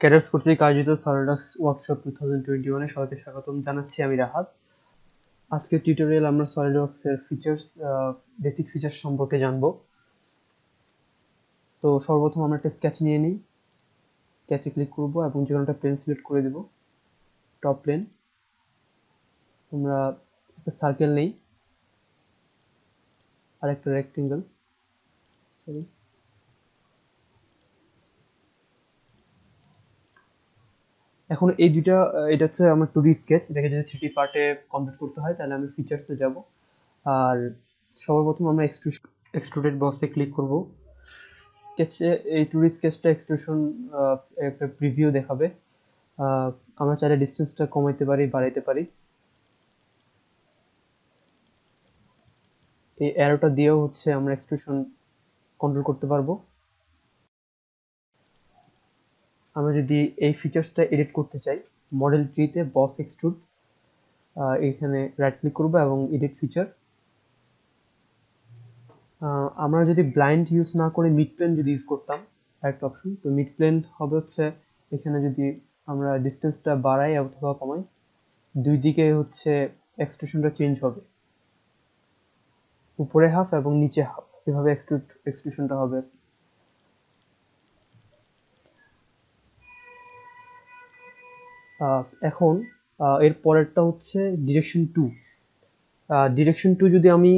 Cadres কর্তৃক আয়োজিত SolidWorks workshop 2021 সবাইকে স্বাগতম জানাচ্ছি। আমি রাহাত। আজকের টিউটোরিয়াল আমরা সলিডওয়ার্কস এর বেসিক ফিচার্স সম্পর্কে জানবো। তো সর্বপ্রথম আমরা একটা স্কেচ নিয়ে নিই। স্কেচে ক্লিক করব এবং যে কোনো একটা প্লেন সিলেক্ট করে দেব। Top plane. আমরা একটা সার্কেল নেই আর একটা রেক্টেঙ্গেল। সরি, এখন এই দুইটা এটা হচ্ছে আমার 2D স্কেচ। এটাকে যদি 3D পার্টে কনভার্ট করতে হয় তাহলে আমি ফিচার্সে যাব। আর সর্বপ্রথম আমরা এক্সট্রুডেড বক্সে ক্লিক করব। স্কেচে এই 2D স্কেচটা এক্সট্রুশন একটা প্রিভিউ দেখাবে। আমরা চাইলে ডিস্টেন্সটা কমাইতে পারি, বাড়াইতে পারি। এই অ্যারোটা দিয়েও হচ্ছে আমরা এক্সট্রুশন কন্ট্রোল করতে পারবো। আমরা যদি এই ফিচার্সটা এডিট করতে চাই, মডেল ট্রিতে বক্স এক্সট্রুড, এখানে রাইট ক্লিক করবো এবং এডিট ফিচার। আমরা যদি ব্লাইন্ড ইউজ না করে মিড প্লেন যদি ইউজ করতাম, একটা অপশন, তো মিড প্লেন হবে হচ্ছে এখানে যদি আমরা ডিস্টেন্সটা বাড়াই অথবা কমাই, দুই দিকে হচ্ছে এক্সট্রুশনটা চেঞ্জ হবে, উপরে হাফ এবং নিচে হাফ, এভাবে এক্সট্রুশনটা হবে। এখন এর পরেরটা হচ্ছে ডিরেকশন টু। ডিরেকশন টু যদি আমি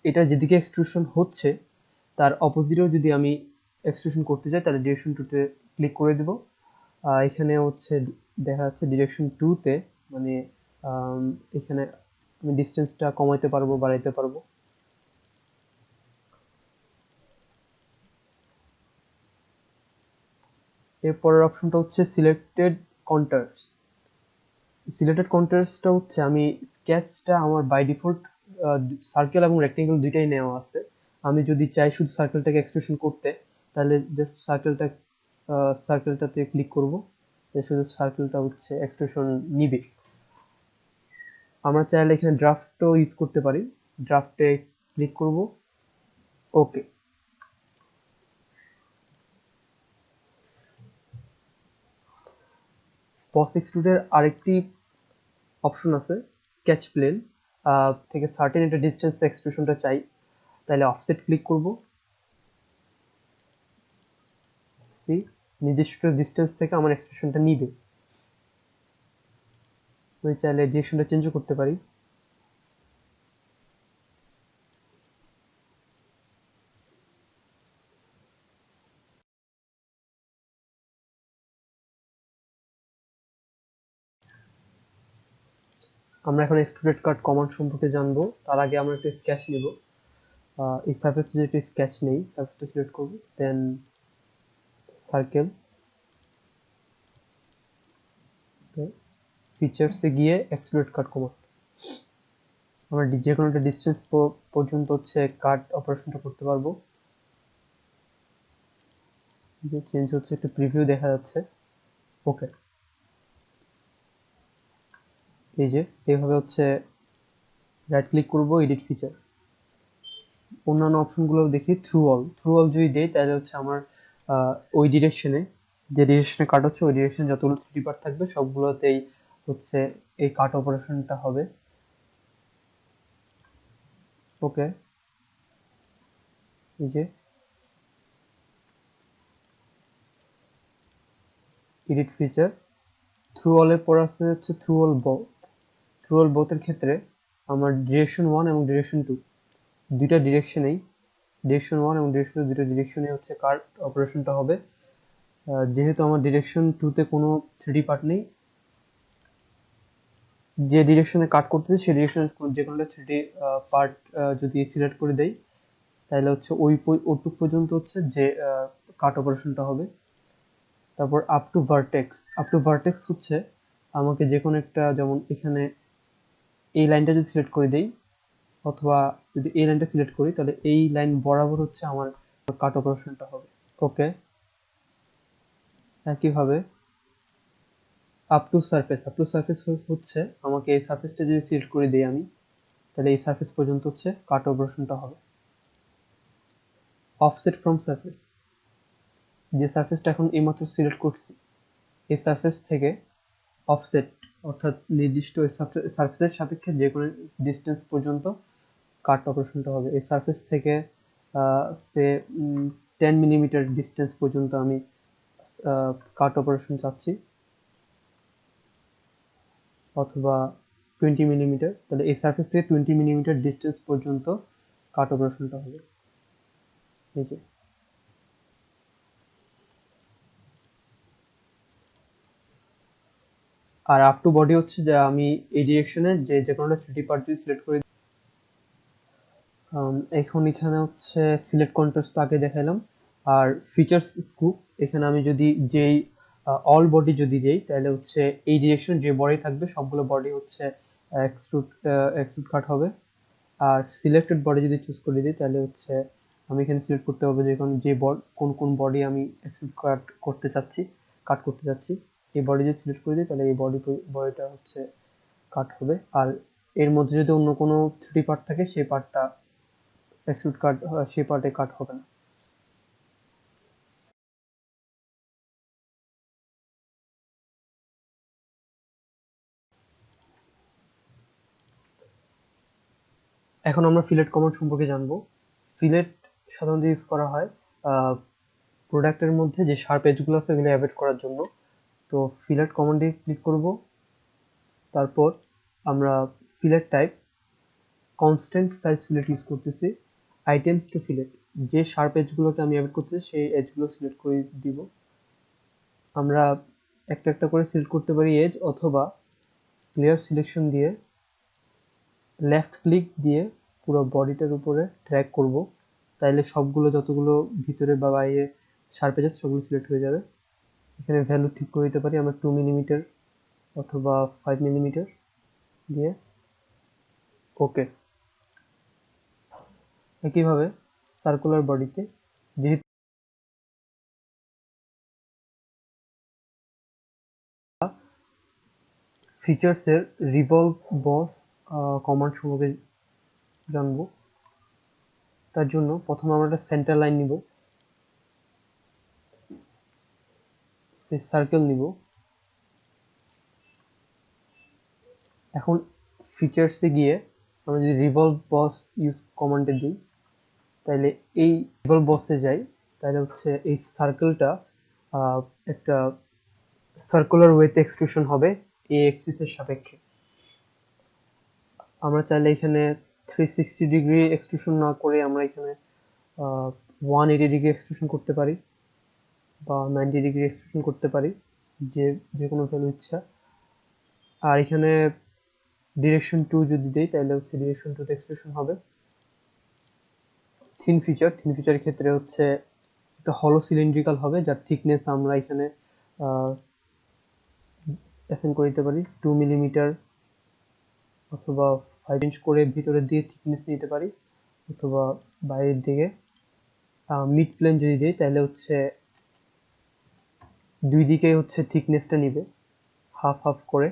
এটা যেদিকে এক্সট্রুশন হচ্ছে তার অপোজিটেও যদি আমি এক্সট্রুশন করতে চাই তাহলে ডিরেকশন টুতে ক্লিক করে দেব। এখানে হচ্ছে দেখা যাচ্ছে ডিরেকশন টুতে মানে এখানে আমি ডিস্টেন্সটা কমাইতে পারবো, বাড়াইতে পারবো। এরপরের অপশনটা হচ্ছে সিলেক্টেড কন্ট্রাস্ট। সিলেক্টেড কন্ট্রাস্টটা হচ্ছে আমি স্কেচটা আমার বাই ডিফল্ট সার্কেল এবং রেক্টেঙ্গেল দুইটাই নেওয়া আছে। আমি যদি চাই শুধু সার্কেলটাকে এক্সট্রুশন করতে তাহলে জাস্ট সার্কেলটাতে ক্লিক করব, শুধু সার্কেলটা হচ্ছে এক্সট্রুশন নিবে। আমরা চাইলে এখানে ড্রাফটও ইউজ করতে পারি। ড্রাফটে ক্লিক করব, ওকে। বক্স এক্সট্রুডের আরেকটি অপশন আছে, স্কেচ প্লেন থেকে সার্টেন একটা ডিস্টেন্স এক্সট্রুশনটা চাই, তাহলে অফসেট ক্লিক করব। সি, নির্দিষ্ট ডিস্টেন্স থেকে আমার এক্সট্রুশনটা নিবে। আমি চাইলে ডিরেকশনটা চেঞ্জও করতে পারি। আমরা এখন এক্সট্রুডেড কাট কমান্ড সম্পর্কে জানবো। তার আগে আমরা একটা স্কেচ নিব। এই সারফেস যদি একটা স্কেচ নেই, সারফেসটা সিলেক্ট করব, দেন সার্কেল, ফিচার্সে গিয়ে এক্সট্রুডেড কাট কমান্ড। আমরা যে কোনো একটা ডিস্টেন্স পর্যন্ত হচ্ছে কাট অপারেশনটা করতে পারবো। যে চেঞ্জ হচ্ছে, একটু প্রিভিউ দেখা যাচ্ছে। ওকে, এই যে এইভাবে হচ্ছে রাইট ক্লিক করব, এডিট ফিচার। অন্যান্য অপশনগুলো দেখি, থ্রু অল যদি দেই তাহলে হচ্ছে আমার ওই ডিরেকশনে, যে ডিরেকশনে কাট হচ্ছে ওই ডিরেকশনে যতগুলো 3D পার্ট থাকবে সবগুলোতেই হচ্ছে এই কাট অপারেশনটা হবে। ওকে, এই যে এডিট ফিচার। থ্রু অলের পর আছে হচ্ছে থ্রু অল বোথের ক্ষেত্রে আমার ডিরেকশন 1 এবং ডিরেকশন 2 দুইটা ডিরেকশনেই, ডিরেকশন 1 এবং ডিরেকশন 2 দুটো ডিরেকশনে হচ্ছে কাট অপারেশনটা হবে। যেহেতু আমার ডিরেকশন 2 তে কোনো 3D পার্ট নেই, যে ডিরেকশনে কাট করতেছি সেই ডিরেকশনে যে কোনো একটা 3D পার্ট যদি সিলেক্ট করে দেই তাহলে হচ্ছে ওইটুক পর্যন্ত হচ্ছে যে কাট অপারেশনটা হবে। তারপর আপ টু ভার্টেক্স হচ্ছে আমাকে যে কোনো একটা, যেমন এখানে এই লাইনটা যদি সিলেক্ট করে দেই অথবা যদি এই লাইনটা সিলেক্ট করি তাহলে এই লাইন বরাবর হচ্ছে আমার কাট অপারেশনটা হবে। ওকে, একইভাবে আপ টু সারফেস হচ্ছে আমাকে এই সারফেসটা যদি সিলেক্ট করে দিই আমি, তাহলে এই সারফেস পর্যন্ত হচ্ছে কাট অপারেশনটা হবে। অফসেট ফ্রম সারফেস, যে সারফেসটা এখন এইমাত্র সিলেক্ট করছি এই সারফেস থেকে অফসেট অর্থাৎ নির্দিষ্ট সারফেসের সাপেক্ষে যে কোনো ডিস্টেন্স পর্যন্ত কাট অপারেশনটা হবে। এই সারফেস থেকে সে 10 মিলিমিটার ডিস্টেন্স পর্যন্ত আমি কাট অপারেশন চাচ্ছি, অথবা 20 মিলিমিটার, তাহলে এই সারফেস থেকে 20 মিলিমিটার ডিস্টেন্স পর্যন্ত কাট অপারেশনটা হবে। এই যে আর আপ টু বডি হচ্ছে যে আমি এই ডিরেকশনে যে কোনো একটা 3D পার্ট যদি সিলেক্ট করে এখন এখানে হচ্ছে সিলেক্ট কন্ট্রাস্ট তো আগে দেখালাম। আর ফিচার্স স্কুপ এখানে আমি যদি যেই অল বডি যদি দেই তাহলে হচ্ছে এই ডিরেকশন যে বডি থাকবে সবগুলো বডি হচ্ছে এক্সট্রুড কাট হবে। আর সিলেক্টেড বডি যদি চুজ করে দিই তাহলে হচ্ছে আমি এখানে সিলেক্ট করতে হবে যে কোন কোন বডি আমি এক্সট্রুড কাট করতে চাচ্ছি। এই বডি যদি সিলেক্ট করে দিই তাহলে এই বডিটা হচ্ছে কাট হবে। আর এর মধ্যে যদি অন্য কোনো 3D পার্ট থাকে সেই পার্টটা এক্সট্রুড কাট সেই পার্টে কাট হবে না। এখন আমরা ফিলেট কমান্ড সম্পর্কে জানবো। ফিলেট সাধারণত ইউজ করা হয় প্রোডাক্টের মধ্যে যে শার্প এজগুলো আছে এগুলো অ্যাভয়েড করার জন্য। তো ফিলেট কমান্ডে ক্লিক করব, তারপর আমরা fillet type constant size fillet use করতেছি। আইটেমস টু ফিলেট, যে শার্প এজগুলোকে আমি অ্যাভয়েড করতেছি সেই এজগুলো সিলেক্ট করে দিব। আমরা একটা একটা করে সিলেক্ট করতে পারি এজ, অথবা ক্লিয়ার সিলেকশন দিয়ে লেফট ক্লিক দিয়ে পুরো বডিটার উপরে ড্র্যাগ করব, তাইলে সবগুলো যতগুলো ভিতরে বা বাইরে শার্প এজেস সবগুলো সিলেক্ট হয়ে যাবে। এখানে ভ্যালু ঠিক করে দিতে পারি আমরা 2 মিলিমিটার অথবা 5 মিলিমিটার দিয়ে ওকে। একইভাবে সার্কুলার বডিতে যেহেতু ফিচার্সের রিভলভ বস কমান্ড সম্পর্কে জানবো, তার জন্য প্রথমে আমরা একটা সেন্টার লাইন নিব, সার্কেল নিব। এখন ফিচার্সে গিয়ে আমরা যদি রিভলভ বস ইউজ কমান্ডে দিই তাহলে এই রিভলভ বসে যাই, তাহলে হচ্ছে এই সার্কেলটা একটা সার্কুলার ওয়েতে এক্সট্রুশন হবে এই এক্সিসের সাপেক্ষে। আমরা চাইলে এখানে 360 ডিগ্রি এক্সট্রুশন না করে আমরা এখানে 180 ডিগ্রি এক্সট্রুশন করতে পারি বা 90 ডিগ্রি এক্সট্রুশন করতে পারি, যে যে কোনো ভ্যালু ইচ্ছা। আর এখানে ডিরেকশন 2 যদি দেই তাহলে হচ্ছে ডিরেকশন 2 তে এক্সট্রুশন হবে। থিন ফিচারের ক্ষেত্রে হচ্ছে একটা হলো সিলিন্ড্রিক্যাল হবে, যার থিকনেস আমরা এখানে অ্যাসাইন করে দিতে পারি 2 মিলিমিটার, অথবা 5 ইঞ্চ করে ভিতরের দিকে থিকনেস নিতে পারি, অথবা বাইরের দিকে। মিড প্লেন যদি দিই তাহলে হচ্ছে দুই দিকে হচ্ছে থিকনেসটা নিবে হাফ হাফ করে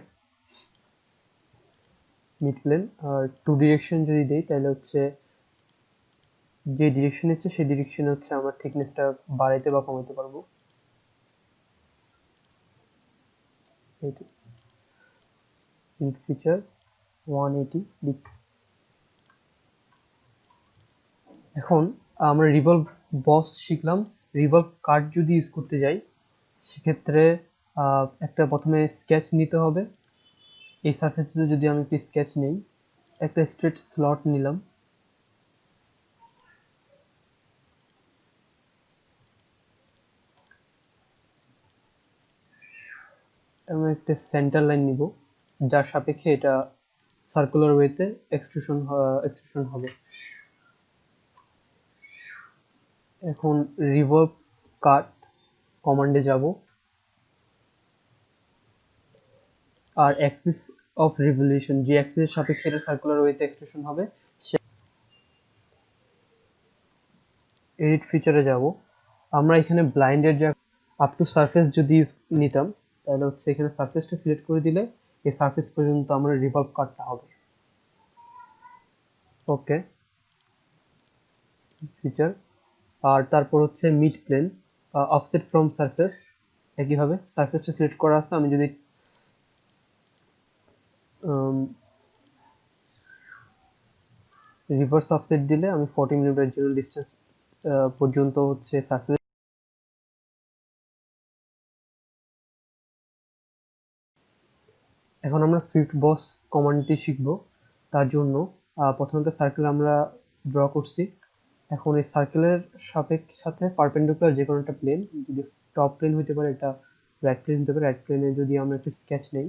মিড প্লেন। আর টু ডিরেকশন যদি দিই তাহলে হচ্ছে যে ডিরেকশন হচ্ছে সেই ডিরেকশনে হচ্ছে আমরা থিকনেসটা বাড়াইতে বা কমাতে পারবো। এই তো মিড ফিচার 180 ডিগ্রি। এখন আমরা রিভলভ বস শিখলাম। রিভলভ কাট যদি ইউজ করতে যাই সেক্ষেত্রে একটা প্রথমে স্কেচ নিতে হবে। এই সারফেসে যদি আমি একটি স্কেচ নেই, একটা স্ট্রেট স্লট নিলাম, আমি একটা সেন্টার লাইন নিব যার সাপেক্ষে এটা সার্কুলার ওয়েতে এক্সট্রুশন হবে। এখন রিভলভ কাট কমান্ডে যাব, আর অ্যাক্সিস অফ রিভলিউশন, যে অ্যাক্সিসের সাপেক্ষে এটা সার্কুলার ওয়েতে এক্সট্রুশন হবে, এডিট ফিচারে যাব। আমরা এখানে ব্লাইন্ডের যা আপ টু সারফেস যদি নিতাম তাহলে হচ্ছে এখানে সারফেসটা সিলেক্ট করে দিলে এই সারফেস পর্যন্ত আমরা রিভলভ কাটটা হবে। ওকে ফিচার। আর তারপর হচ্ছে mid plane, offset from surface, একইভাবে সারফেসটা সিলেক্ট করা আছে, আমি যদি রিভার্স অফসেট দিলে আমি 40 মিলিমিটার জন্য ডিস্টেন্স পর্যন্ত হচ্ছে সারফেস। এখন আমরা সুইফট বস কমান্ডটি শিখব। তার জন্য প্রথমত সার্কেল আমরা ড্র করছি। এখন এই সার্কেলের সাথে পারপেন্ডিকুলার যে কোনো একটা প্লেন, যদি টপ প্লেন হতে পারে, এটা রাইট প্লেন হতে পারে, রাইট প্লেনে যদি আমরা একটা স্কেচ নেই,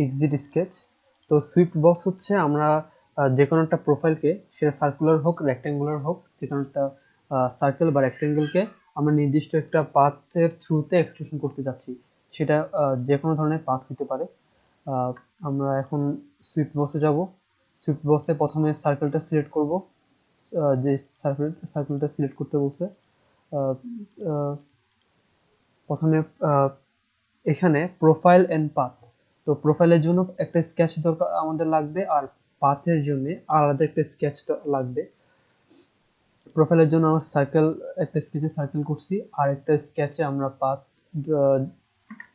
এক্সিট স্কেচ। তো সুইফট বস হচ্ছে আমরা যে কোনো একটা প্রোফাইলকে, সেটা সার্কুলার হোক রেক্ট্যাঙ্গুলার হোক, যে কোনো একটা সার্কেল বা রেক্ট্যাঙ্গেলকে আমরা নির্দিষ্ট একটা পাথের থ্রুতে এক্সট্রুশন করতে যাচ্ছি। সেটা যে কোনো ধরনের পাথ হতে পারে। আমরা এখন সুইফট বসে যাব। সুইফট বসে প্রথমে সার্কেলটা সিলেক্ট করব, যে সার্কেলটা সিলেক্ট করতে বলছে। আহ, আহ, প্রথমে এখানে প্রোফাইল এন্ড পাথ, তো প্রোফাইলের জন্য একটা স্কেচ দরকার আমাদের লাগবে, আর পাথের জন্য আলাদা একটা স্কেচ লাগবে। প্রোফাইলের জন্য আমরা সার্কেল, একটা স্কেচে সার্কেল করছি, আর একটা স্কেচে আমরা পাথ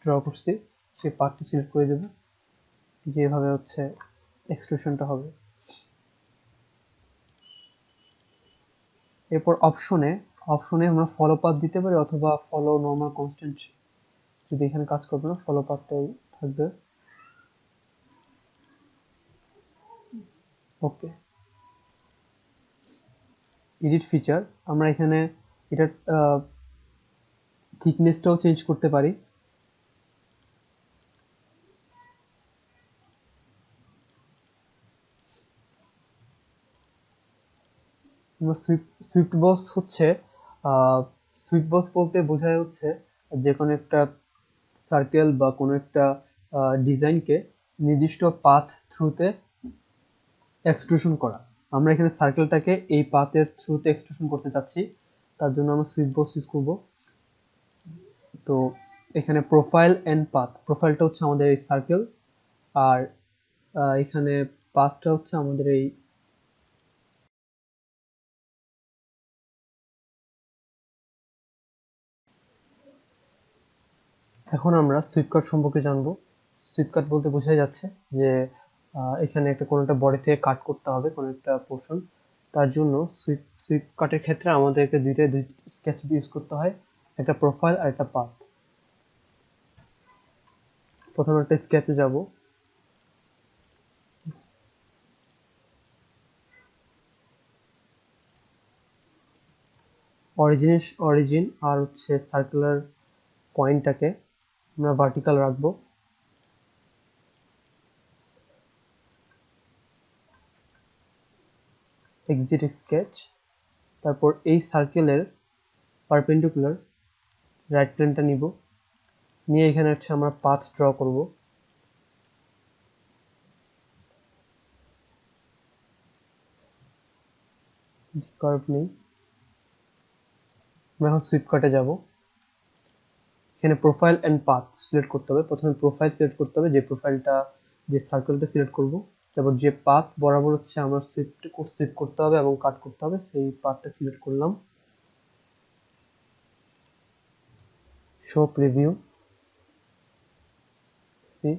ড্র করছি। সেই পাথটা সিলেক্ট করে দেব, যেভাবে হচ্ছে এক্সট্রুশনটা হবে। এরপর অপশনে আমরা ফলো পাথ দিতে পারি, অথবা ফলো নর্মাল কনস্ট্যান্ট, যদি এখানে কাজ করবে না, ফলো পাথটাই থাকবে। ওকে, এডিট ফিচার, আমরা এখানে এটা থিকনেসটাও চেঞ্জ করতে পারি। সুইফট বস হচ্ছে, সুইফট বস বলতে বোঝায় হচ্ছে যে কোনো একটা সার্কেল বা কোনো একটা ডিজাইনকে নির্দিষ্ট পাথ থ্রুতে এক্সট্রুশন করা। আমরা এখানে সার্কেলটাকে এই পাথের থ্রুতে এক্সট্রুশন করতে চাচ্ছি, তার জন্য আমরা সুইফট বস ইউজ করব। তো এখানে প্রোফাইল এন্ড পাথ, প্রোফাইলটা হচ্ছে আমাদের এই সার্কেল, আর এখানে পাথটা হচ্ছে আমাদের এই। এখন আমরা সুইপ কাট সম্পর্কে জানবো। সুইপ কাট বলতে বোঝাই যাচ্ছে যে এখানে একটা কোনো একটা বডি থেকে কাট করতে হবে কোনো একটা পোর্শন। তার জন্য সুইপ কাটের ক্ষেত্রে আমাদেরকে দুই স্কেচ ইউজ করতে হয়, একটা প্রোফাইল আর একটা পাথ। প্রথমে একটা স্কেচে যাব, অরিজিন আর হচ্ছে সার্কুলার পয়েন্টটাকে আমরা ভার্টিক্যাল রাখবো। এক্সিট স্কেচ, তারপর এই সার্কেলের পারপেন্ডিকুলার রাইট প্লেনটা নিব, নিয়ে এখানে হচ্ছে আমরা পাথ ড্র করব। কার্ভ নেই, আমরা এখন সুইপ কাটে যাব। এখানে প্রোফাইল এন্ড পাথ সিলেক্ট করতে হবে। প্রথমে প্রোফাইল সিলেক্ট করতে হবে, যে প্রোফাইলটা, যে সার্কেলটা সিলেক্ট করব। তারপর যে পাথ বরাবর হচ্ছে আমরা সুইপ করতে হবে এবং কাট করতে হবে, সেই পাথটা সিলেক্ট করলাম। Show preview, see.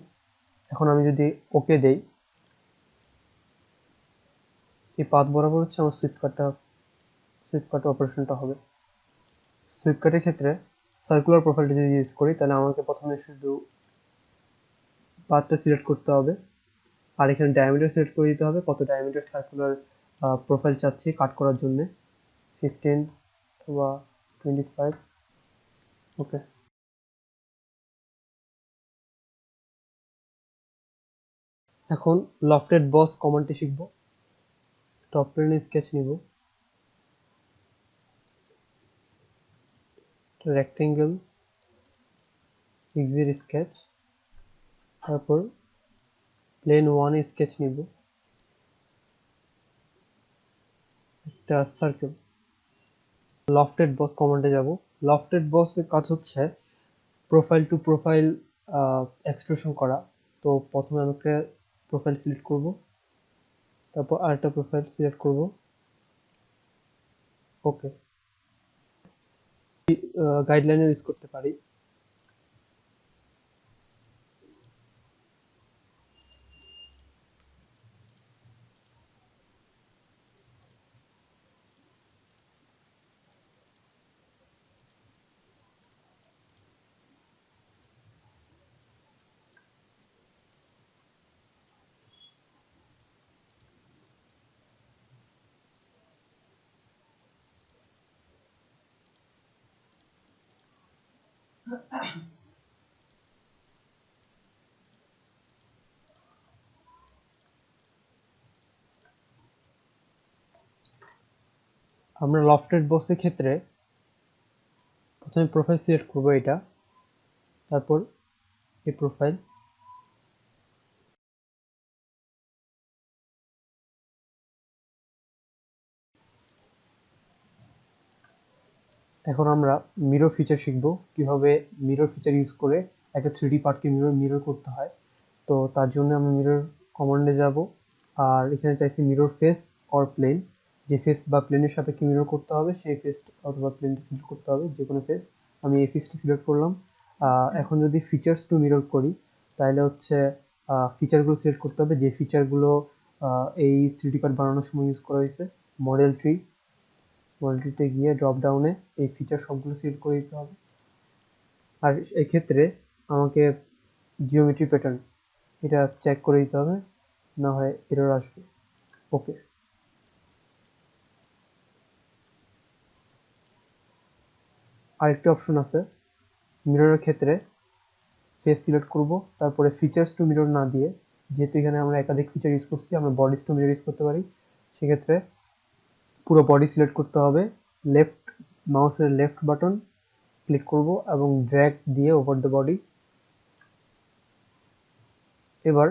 এখন আমি যদি ওকে দেই, এই পাথ বরাবর হচ্ছে আমার সুইপ কাট অপারেশনটা হবে। সুইপ কাটের ক্ষেত্রে সার্কুলার প্রোফাইলটা যদি ইউজ করি, তাহলে আমাকে প্রথমে শুধু পাথটা সিলেক্ট করতে হবে, আর এখানে ডায়ামিটার সিলেক্ট করে দিতে হবে, কত ডায়ামিটার সার্কুলার প্রোফাইল চাচ্ছি কাট করার জন্য, 15 অথবা 25। ওকে, এখন লফটেড বস কমান্ডটি শিখব। টপ প্লেনে স্কেচ নিব, রেক্টেঙ্গেল, এক্সিট স্কেচ, তারপর প্লেন 1 স্কেচ নিব, একটা সার্কেল। লফটেড বস কমান্ডে যাব, লফটেড বসের কাজ হচ্ছে প্রোফাইল টু প্রোফাইল এক্সট্রুশন করা। তো প্রথমে আমাকে প্রোফাইল সিলেক্ট করব, তারপর আরেকটা প্রোফাইল সিলেক্ট করব, ওকে। গাইডলাইনে ইউজ করতে পারি। আমরা লফটেড বক্সের ক্ষেত্রে প্রথমে প্রোফাইল সিলেক্ট করব এটা, তারপর এই প্রোফাইল, এখন আমরা মিরর ফিচার শিখব, কিভাবে মিরর ফিচার ইউজ করে একটা 3D পার্টকে মিরর করতে হয়। তো তার জন্য আমরা মিরর কমান্ডে যাব, আর এখানে চাইছি মিরর ফেস অর প্লেন, যে ফেস বা প্লেনের সাপেক্ষে মিরর করতে হবে সেই ফেস অথবা প্লেনটা সিলেক্ট করতে হবে, যে কোনো ফেস। আমি এই ফেসটি সিলেক্ট করলাম। এখন যদি ফিচার্স টু মিরর করি তাহলে হচ্ছে ফিচারগুলো সিলেক্ট করতে হবে, যে ফিচারগুলো এই 3D পার্ট বানানোর সময় ইউজ করা হয়েছে। মডেল ট্রিতে গিয়ে ড্রপ ডাউনে এই ফিচার সবগুলো সিলেক্ট করে দিতে হবে। আর এক্ষেত্রে আমাকে জিওমেট্রি প্যাটার্ন এটা চেক করে দিতে হবে, না হয় এরর আসবে, ওকে। আরেকটি অপশন আছে মিররের ক্ষেত্রে, ফেস সিলেক্ট করব, তারপরে ফিচার্স টু মিরর না দিয়ে, যেহেতু এখানে আমরা একাধিক ফিচার ইউজ করছি, আমরা বডিজ টু মিরর ইউজ করতে পারি। সেক্ষেত্রে পুরো বডি সিলেক্ট করতে হবে, লেফট মাউসের লেফট বাটন ক্লিক করব এবং ড্র্যাগ দিয়ে ওভার দ্য বডি। এবার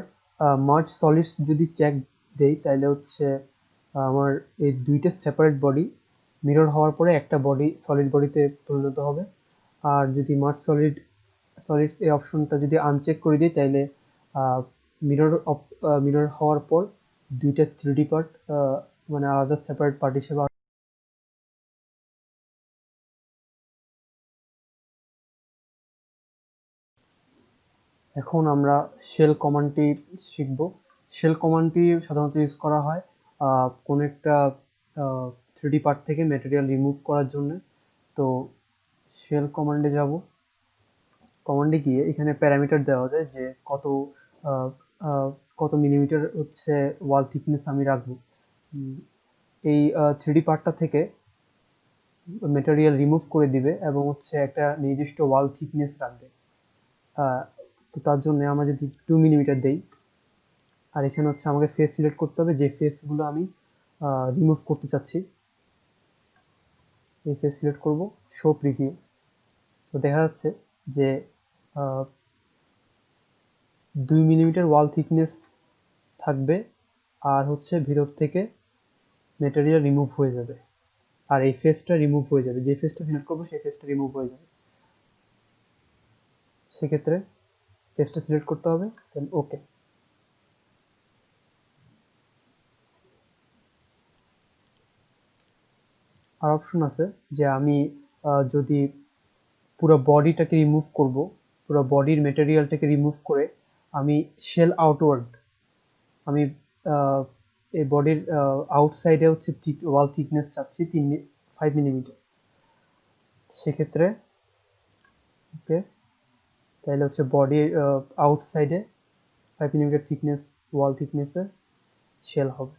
মার্জ সলিডস যদি চেক দেই তাহলে হচ্ছে আমার এই দুইটা সেপারেট বডি মিরর হওয়ার পরে একটা বডি সলিড বডিতে পরিণত হবে। আর যদি মার্জ সলিডস এই অপশনটা যদি আনচেক করে দিই তাহলে মিরর হওয়ার পর দুইটা 3D পার্ট মানে আলাদা সেপারেট পার্ট হিসেবে। এখন আমরা শেল কমান্ডটি শিখব। শেল কমান্ডটি সাধারণত ইউজ করা হয় কোন একটা 3D পার্ট থেকে ম্যাটেরিয়াল রিমুভ করার জন্য। তো শেল কমান্ডে যাব, কমান্ডে গিয়ে এখানে প্যারামিটার দেওয়া যায় যে কত আহ, আহ, কত মিলিমিটার হচ্ছে ওয়াল থিকনেস আমি রাখবো এই 3D পার্টটা থেকে ম্যাটেরিয়াল রিমুভ করে দিবে এবং হচ্ছে একটা নির্দিষ্ট ওয়াল থিকনেস রাখবে। তো তার জন্য আমরা যদি 2 মিলিমিটার দেই, আর এখানে হচ্ছে আমাকে ফেস সিলেক্ট করতে হবে, যে ফেসগুলো আমি রিমুভ করতে চাচ্ছি। এই ফেস সিলেক্ট করব, শো প্রিভিউ। সো দেখা যাচ্ছে যে 2 মিলিমিটার ওয়াল থিকনেস থাকবে, আর হচ্ছে ভিতর থেকে ম্যাটেরিয়াল রিমুভ হয়ে যাবে, আর এই ফেসটা রিমুভ হয়ে যাবে, যে ফেসটা সিলেক্ট করবো সেই ফেসটা রিমুভ হয়ে যাবে। সেক্ষেত্রে ফেসটা সিলেক্ট করতে হবে, দেন ওকে। আর অপশন আছে যে আমি যদি পুরো বডিটাকে রিমুভ করব, পুরো বডির ম্যাটেরিয়ালটাকে রিমুভ করে আমি শেল আউটওয়ার্ড, আমি এই বডির আউটসাইডে হচ্ছে ওয়াল থিকনেস চাচ্ছি 5 মিলিমিটার। সেক্ষেত্রে ওকে, তাহলে হচ্ছে বডির আউটসাইডে 5 মিলিমিটার থিকনেস ওয়াল থিকনেসে শেল হবে।